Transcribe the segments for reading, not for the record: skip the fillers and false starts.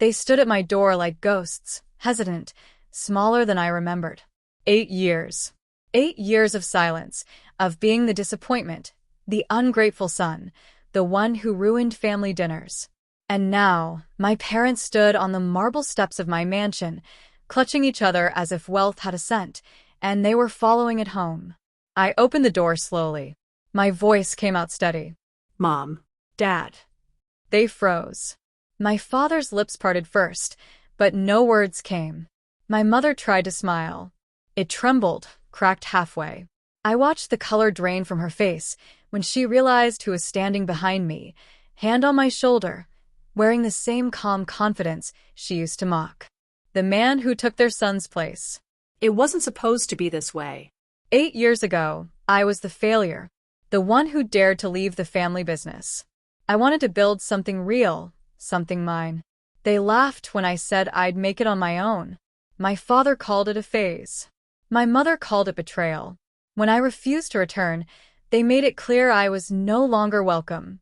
They stood at my door like ghosts, hesitant, smaller than I remembered. 8 years. 8 years of silence, of being the disappointment, the ungrateful son, the one who ruined family dinners. And now, my parents stood on the marble steps of my mansion, clutching each other as if wealth had a scent, and they were following it home. I opened the door slowly. My voice came out steady. Mom. Dad. They froze. My father's lips parted first, but no words came. My mother tried to smile. It trembled, cracked halfway. I watched the color drain from her face when she realized who was standing behind me, hand on my shoulder, wearing the same calm confidence she used to mock. The man who took their son's place. It wasn't supposed to be this way. 8 years ago, I was the failure, the one who dared to leave the family business. I wanted to build something real, something mine. They laughed when I said I'd make it on my own. My father called it a phase. My mother called it betrayal. When I refused to return, they made it clear I was no longer welcome.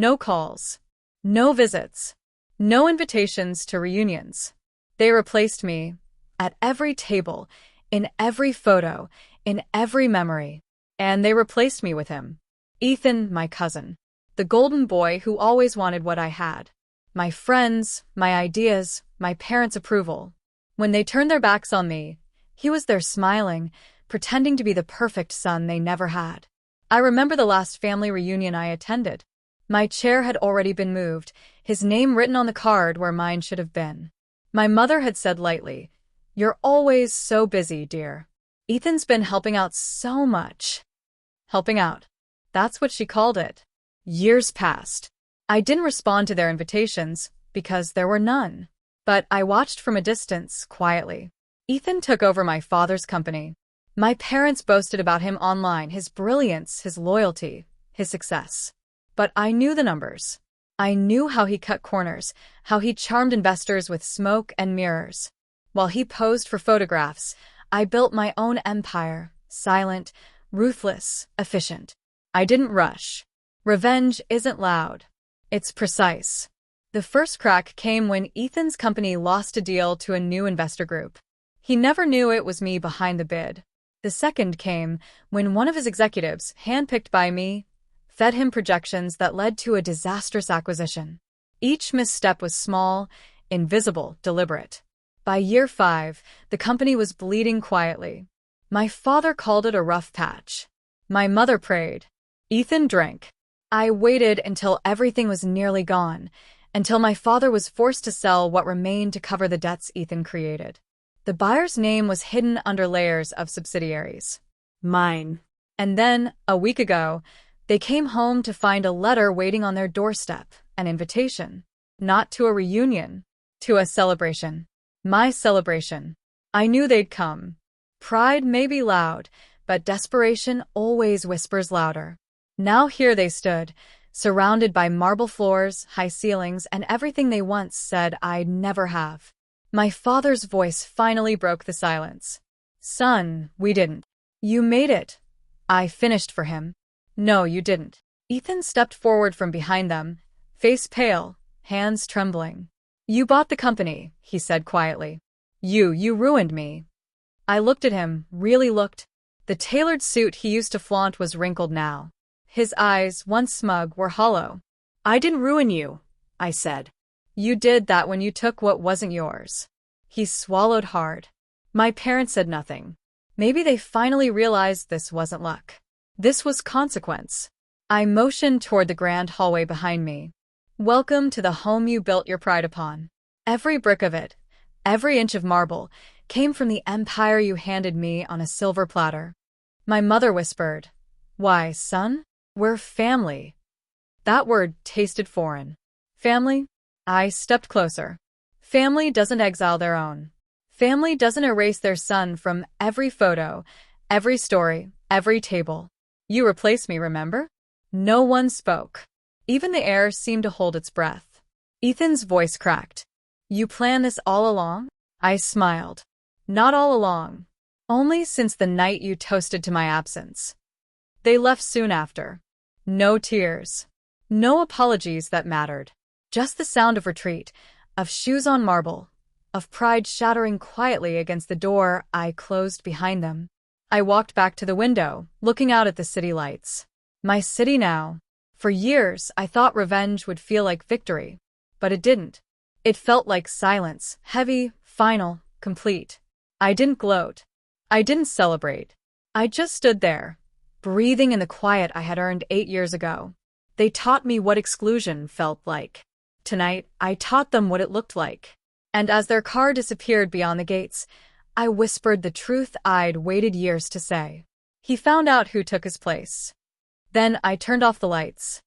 No calls. No visits. No invitations to reunions. They replaced me at every table, in every photo, in every memory. And they replaced me with him. Ethan, my cousin. The golden boy who always wanted what I had. My friends, my ideas, my parents' approval. When they turned their backs on me, he was there smiling, pretending to be the perfect son they never had. I remember the last family reunion I attended. My chair had already been moved, his name written on the card where mine should have been. My mother had said lightly, "You're always so busy, dear. Ethan's been helping out so much." Helping out. That's what she called it. Years passed. I didn't respond to their invitations because there were none. But I watched from a distance, quietly. Ethan took over my father's company. My parents boasted about him online, his brilliance, his loyalty, his success. But I knew the numbers. I knew how he cut corners, how he charmed investors with smoke and mirrors. While he posed for photographs, I built my own empire, silent, ruthless, efficient. I didn't rush. Revenge isn't loud. It's precise. The first crack came when Ethan's company lost a deal to a new investor group. He never knew it was me behind the bid. The second came when one of his executives, handpicked by me, fed him projections that led to a disastrous acquisition. Each misstep was small, invisible, deliberate. By year 5, the company was bleeding quietly. My father called it a rough patch. My mother prayed. Ethan drank. I waited until everything was nearly gone, until my father was forced to sell what remained to cover the debts Ethan created. The buyer's name was hidden under layers of subsidiaries. Mine. And then, a week ago, they came home to find a letter waiting on their doorstep, an invitation. Not to a reunion, to a celebration. My celebration. I knew they'd come. Pride may be loud, but desperation always whispers louder. Now here they stood, surrounded by marble floors, high ceilings, and everything they once said I'd never have. My father's voice finally broke the silence. "Son, we didn't. You made it." I finished for him. "No, you didn't." Ethan stepped forward from behind them, face pale, hands trembling. "You bought the company," he said quietly. You ruined me." I looked at him, really looked. The tailored suit he used to flaunt was wrinkled now. His eyes, once smug, were hollow. "I didn't ruin you," I said. "You did that when you took what wasn't yours." He swallowed hard. My parents said nothing. Maybe they finally realized this wasn't luck. This was consequence. I motioned toward the grand hallway behind me. "Welcome to the home you built your pride upon. Every brick of it, every inch of marble, came from the empire you handed me on a silver platter." My mother whispered, "Why, son? We're family." That word tasted foreign. Family? I stepped closer. Family doesn't exile their own. Family doesn't erase their son from every photo, every story, every table. You replaced me, remember? No one spoke. Even the air seemed to hold its breath. Ethan's voice cracked. "You planned this all along?" I smiled. "Not all along. Only since the night you toasted to my absence." They left soon after. No tears. No apologies that mattered. Just the sound of retreat, of shoes on marble, of pride shattering quietly against the door I closed behind them. I walked back to the window, looking out at the city lights. My city now. For years, I thought revenge would feel like victory. But it didn't. It felt like silence, heavy, final, complete. I didn't gloat. I didn't celebrate. I just stood there, breathing in the quiet I had earned 8 years ago. They taught me what exclusion felt like. Tonight, I taught them what it looked like. And as their car disappeared beyond the gates, I whispered the truth I'd waited years to say. He found out who took his place. Then I turned off the lights.